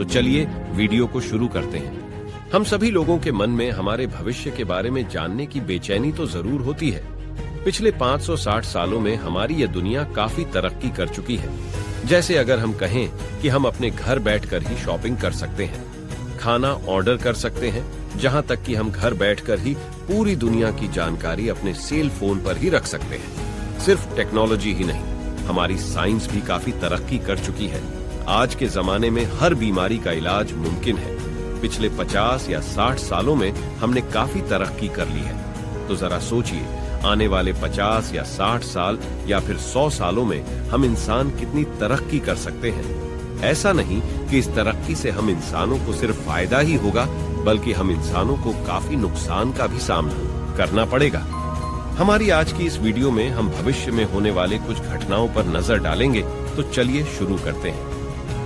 तो चलिए वीडियो को शुरू करते हैं। हम सभी लोगों के मन में हमारे भविष्य के बारे में जानने की बेचैनी तो जरूर होती है। पिछले 560 सालों में हमारी यह दुनिया काफी तरक्की कर चुकी है। जैसे अगर हम कहें कि हम अपने घर बैठकर ही शॉपिंग कर सकते हैं, खाना ऑर्डर कर सकते हैं, जहां तक कि हम घर बैठकर ही पूरी दुनिया की जानकारी अपने सेल फोन पर ही रख सकते हैं। सिर्फ टेक्नोलॉजी ही नहीं, हमारी साइंस भी काफी तरक्की कर चुकी है। आज के जमाने में हर बीमारी का इलाज मुमकिन है। पिछले 50 या 60 सालों में हमने काफी तरक्की कर ली है। तो जरा सोचिए, आने वाले 50 या 60 साल या फिर 100 सालों में हम इंसान कितनी तरक्की कर सकते हैं। ऐसा नहीं कि इस तरक्की से हम इंसानों को सिर्फ फायदा ही होगा, बल्कि हम इंसानों को काफी नुकसान का भी सामना करना पड़ेगा। हमारी आज की इस वीडियो में हम भविष्य में होने वाले कुछ घटनाओं पर नजर डालेंगे। तो चलिए शुरू करते हैं।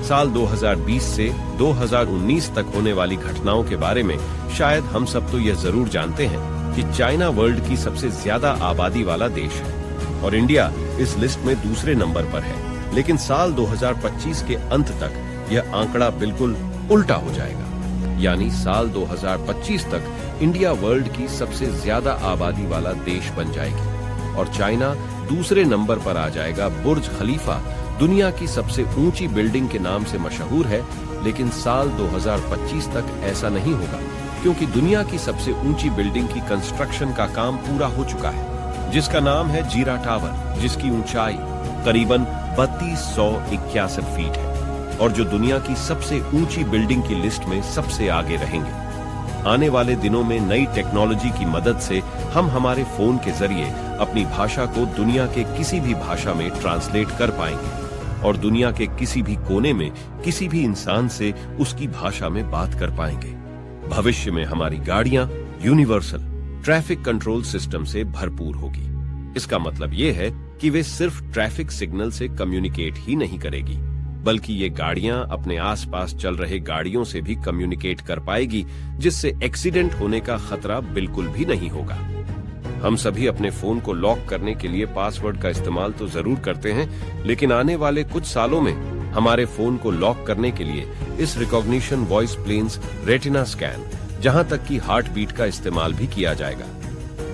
साल 2020 से 2019 तक होने वाली घटनाओं के बारे में शायद हम सब तो यह जरूर जानते हैं कि चाइना वर्ल्ड की सबसे ज्यादा आबादी वाला देश है और इंडिया इस लिस्ट में दूसरे नंबर पर है। लेकिन साल 2025 के अंत तक यह आंकड़ा बिल्कुल उल्टा हो जाएगा, यानी साल 2025 तक इंडिया वर्ल्ड की सबसे ज्यादा आबादी वाला देश बन जाएगी और चाइना दूसरे नंबर पर आ जाएगा। बुर्ज खलीफा दुनिया की सबसे ऊंची बिल्डिंग के नाम से मशहूर है, लेकिन साल 2025 तक ऐसा नहीं होगा, क्योंकि दुनिया की सबसे ऊंची बिल्डिंग की कंस्ट्रक्शन का काम पूरा हो चुका है, जिसका नाम है जीरा टावर, जिसकी ऊंचाई करीबन 3281 फीट है और जो दुनिया की सबसे ऊंची बिल्डिंग की लिस्ट में सबसे आगे रहेंगे। आने वाले दिनों में नई टेक्नोलॉजी की मदद से हम हमारे फोन के जरिए अपनी भाषा को दुनिया के किसी भी भाषा में ट्रांसलेट कर पाएंगे और दुनिया के किसी भी कोने में किसी भी इंसान से उसकी भाषा में बात कर पाएंगे। भविष्य में हमारी गाड़ियां यूनिवर्सल ट्रैफिक कंट्रोल सिस्टम से भरपूर होगी। इसका मतलब यह है कि वे सिर्फ ट्रैफिक सिग्नल से कम्युनिकेट ही नहीं करेगी, बल्कि ये गाड़ियां अपने आसपास चल रहे गाड़ियों से भी कम्युनिकेट कर पाएगी, जिससे एक्सीडेंट होने का खतरा बिल्कुल भी नहीं होगा। हम सभी अपने फोन को लॉक करने के लिए पासवर्ड का इस्तेमाल तो जरूर करते हैं, लेकिन आने वाले कुछ सालों में हमारे फोन को लॉक करने के लिए इस रिकॉग्निशन वॉइस प्लेन्स रेटिना स्कैन, जहां तक कि हार्ट बीट का इस्तेमाल भी किया जाएगा,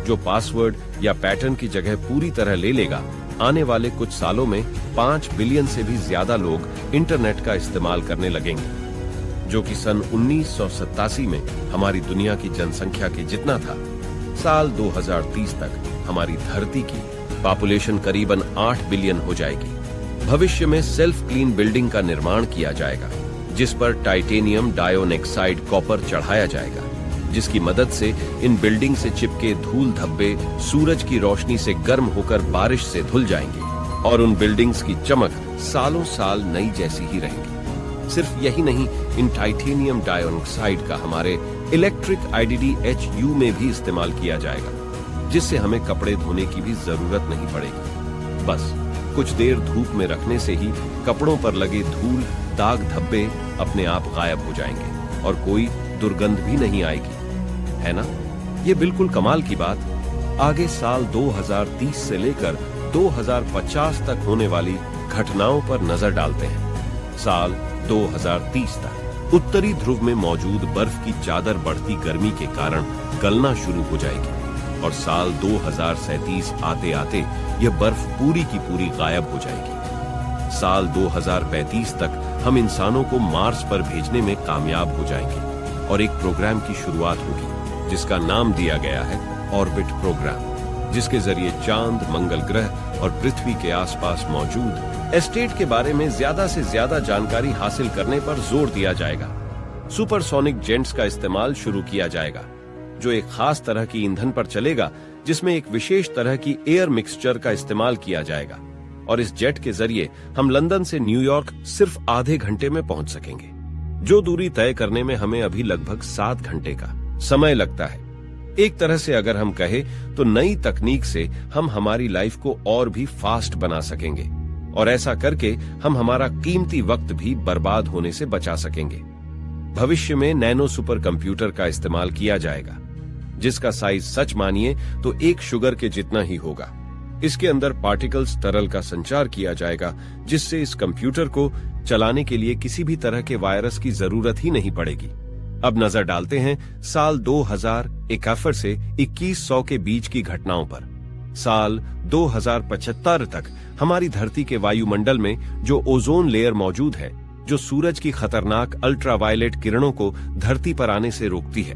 जो पासवर्ड या पैटर्न की जगह पूरी तरह ले लेगा। आने वाले कुछ सालों में 5 बिलियन से भी ज्यादा लोग इंटरनेट का इस्तेमाल करने लगेंगे, जो कि सन 1987 में हमारी दुनिया की जनसंख्या के जितना था। साल 2030 तक हमारी धरती की पॉपुलेशन करीबन 8 बिलियन हो जाएगी। भविष्य में सेल्फ क्लीन बिल्डिंग का निर्माण किया जाएगा, जिस पर टाइटेनियम डायोनेक्साइड कॉपर चढ़ाया जाएगा, जिसकी मदद से इन बिल्डिंग से चिपके धूल धब्बे सूरज की रोशनी से गर्म होकर बारिश से धुल जाएंगे और उन बिल्डिंग्स की चमक सालों साल नई जैसी ही रहेगी। सिर्फ यही नहीं, इन टाइटेनियम डायोनेक्साइड का हमारे इलेक्ट्रिक IDD-HU में भी इस्तेमाल किया जाएगा, जिससे हमें कपड़े धोने की भी जरूरत नहीं पड़ेगी। बस कुछ देर धूप में रखने से ही कपड़ों पर लगे धूल दाग धब्बे अपने आप गायब हो जाएंगे और कोई दुर्गंध भी नहीं आएगी, है ना? ये बिल्कुल कमाल की बात। आगे साल 2030 से लेकर 2050 तक होने वाली घटनाओं पर नजर डालते हैं। साल 2030 तक उत्तरी ध्रुव में मौजूद बर्फ की चादर बढ़ती गर्मी के कारण गलना शुरू हो जाएगी और साल 2037 आते आते यह बर्फ पूरी की पूरी गायब हो जाएगी। साल 2035 तक हम इंसानों को मार्स पर भेजने में कामयाब हो जाएंगे और एक प्रोग्राम की शुरुआत होगी, जिसका नाम दिया गया है ऑर्बिट प्रोग्राम, जिसके जरिए चांद, मंगल ग्रह और पृथ्वी के आसपास मौजूद एस्टेट के बारे में ज्यादा से ज्यादा जानकारी हासिल करने पर जोर दिया जाएगा। सुपरसोनिक जेट्स का इस्तेमाल शुरू किया जाएगा, जो एक खास तरह की ईंधन पर चलेगा, जिसमें एक विशेष तरह की एयर मिक्सचर का इस्तेमाल किया जाएगा और इस जेट के जरिए हम लंदन से न्यूयॉर्क सिर्फ आधे घंटे में पहुंच सकेंगे, जो दूरी तय करने में हमें अभी लगभग 7 घंटे का समय लगता है। एक तरह से अगर हम कहें तो नई तकनीक से हम हमारी लाइफ को और भी फास्ट बना सकेंगे और ऐसा करके हम हमारा कीमती वक्त भी बर्बाद होने से बचा सकेंगे। भविष्य में नैनो सुपर कंप्यूटर का इस्तेमाल किया जाएगा, जिसका साइज सच मानिए तो एक शुगर के जितना ही होगा। इसके अंदर पार्टिकल्स तरल का संचार किया जाएगा, जिससे इस कंप्यूटर को चलाने के लिए किसी भी तरह के वायरस की जरूरत ही नहीं पड़ेगी। अब नजर डालते हैं साल 2071 से 2100 के बीच की घटनाओं पर। साल 2075 तक हमारी धरती के वायुमंडल में जो ओजोन लेयर मौजूद है, जो सूरज की खतरनाक अल्ट्रावायलेट किरणों को धरती पर आने से रोकती है,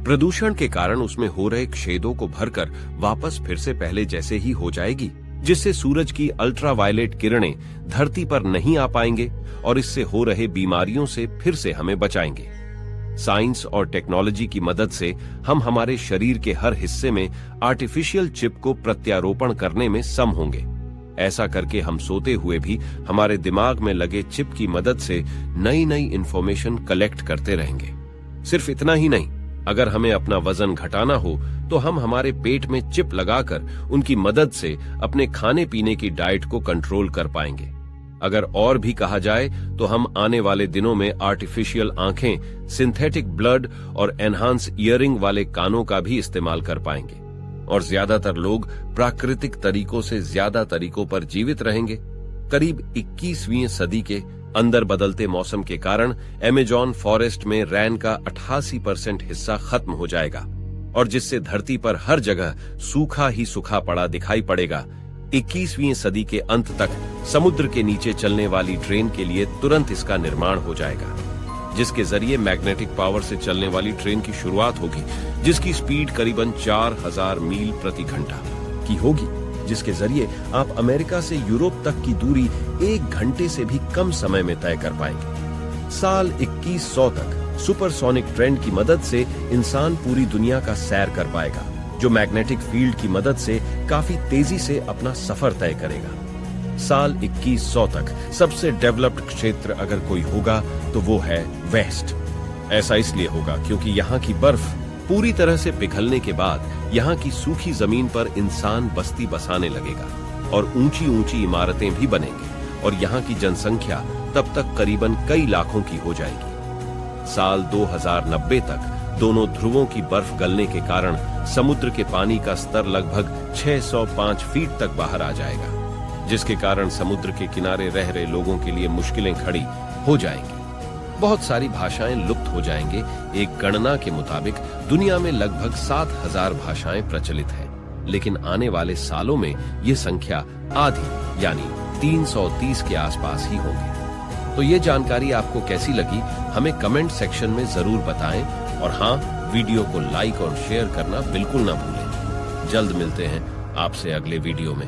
प्रदूषण के कारण उसमें हो रहे छेदों को भरकर वापस फिर से पहले जैसे ही हो जाएगी, जिससे सूरज की अल्ट्रावायलेट किरणें धरती पर नहीं आ पाएंगे और इससे हो रहे बीमारियों से फिर से हमें बचाएंगे। साइंस और टेक्नोलॉजी की मदद से हम हमारे शरीर के हर हिस्से में आर्टिफिशियल चिप को प्रत्यारोपण करने में सम होंगे। ऐसा करके हम सोते हुए भी हमारे दिमाग में लगे चिप की मदद से नई नई इंफॉर्मेशन कलेक्ट करते रहेंगे। सिर्फ इतना ही नहीं, अगर हमें अपना वजन घटाना हो तो हम हमारे पेट में चिप लगाकर उनकी मदद से अपने खाने पीने की डाइट को कंट्रोल कर पाएंगे। अगर और भी कहा जाए तो हम आने वाले दिनों में आर्टिफिशियल आंखें, सिंथेटिक ब्लड और एनहांस ईयरिंग वाले कानों का भी इस्तेमाल कर पाएंगे और ज्यादातर लोग प्राकृतिक तरीकों से ज्यादा तरीकों पर जीवित रहेंगे। करीब 21वीं सदी के अंदर बदलते मौसम के कारण अमेज़न फॉरेस्ट में रैन का 88% हिस्सा खत्म हो जाएगा और जिससे धरती पर हर जगह सूखा ही सूखा पड़ा दिखाई पड़ेगा। 21वीं सदी के अंत तक समुद्र के नीचे चलने वाली ट्रेन के लिए तुरंत इसका निर्माण हो जाएगा, जिसके जरिए मैग्नेटिक पावर से चलने वाली ट्रेन की शुरुआत होगी, जिसकी स्पीड करीबन 4000 मील प्रति घंटा की होगी, जिसके जरिए आप अमेरिका से यूरोप तक की दूरी 1 घंटे से भी कम समय में तय कर पाएंगे। साल 2100 तक सुपरसोनिक ट्रेन की मदद से इंसान पूरी दुनिया का सैर कर पाएगा, जो मैग्नेटिक फील्ड की मदद से काफी तेजी से अपना सफर तय करेगा। साल 2100 तक सबसे डेवलप्ड क्षेत्र अगर कोई होगा तो वो है वेस्ट। ऐसा इसलिए होगा क्योंकि यहाँ की बर्फ पूरी तरह से पिघलने के बाद यहाँ की सूखी जमीन पर इंसान बस्ती बसाने लगेगा और ऊंची ऊंची इमारतें भी बनेंगी और यहाँ की जनसंख्या तब तक करीबन कई लाखों की हो जाएगी। साल 2090 तक दोनों ध्रुवों की बर्फ गलने के कारण समुद्र के पानी का स्तर लगभग 605 फीट तक बाहर आ जाएगा, जिसके कारण समुद्र के किनारे रह रहे लोगों के लिए मुश्किलें खड़ी हो जाएंगी। बहुत सारी भाषाएं लुप्त हो जाएंगे। एक गणना के मुताबिक दुनिया में लगभग 7000 भाषाएं प्रचलित हैं, लेकिन आने वाले सालों में ये संख्या आधी यानी 330 के आसपास ही होंगे। तो ये जानकारी आपको कैसी लगी हमें कमेंट सेक्शन में जरूर बताएं और हाँ, वीडियो को लाइक और शेयर करना बिल्कुल ना भूलें। जल्द मिलते हैं आपसे अगले वीडियो में।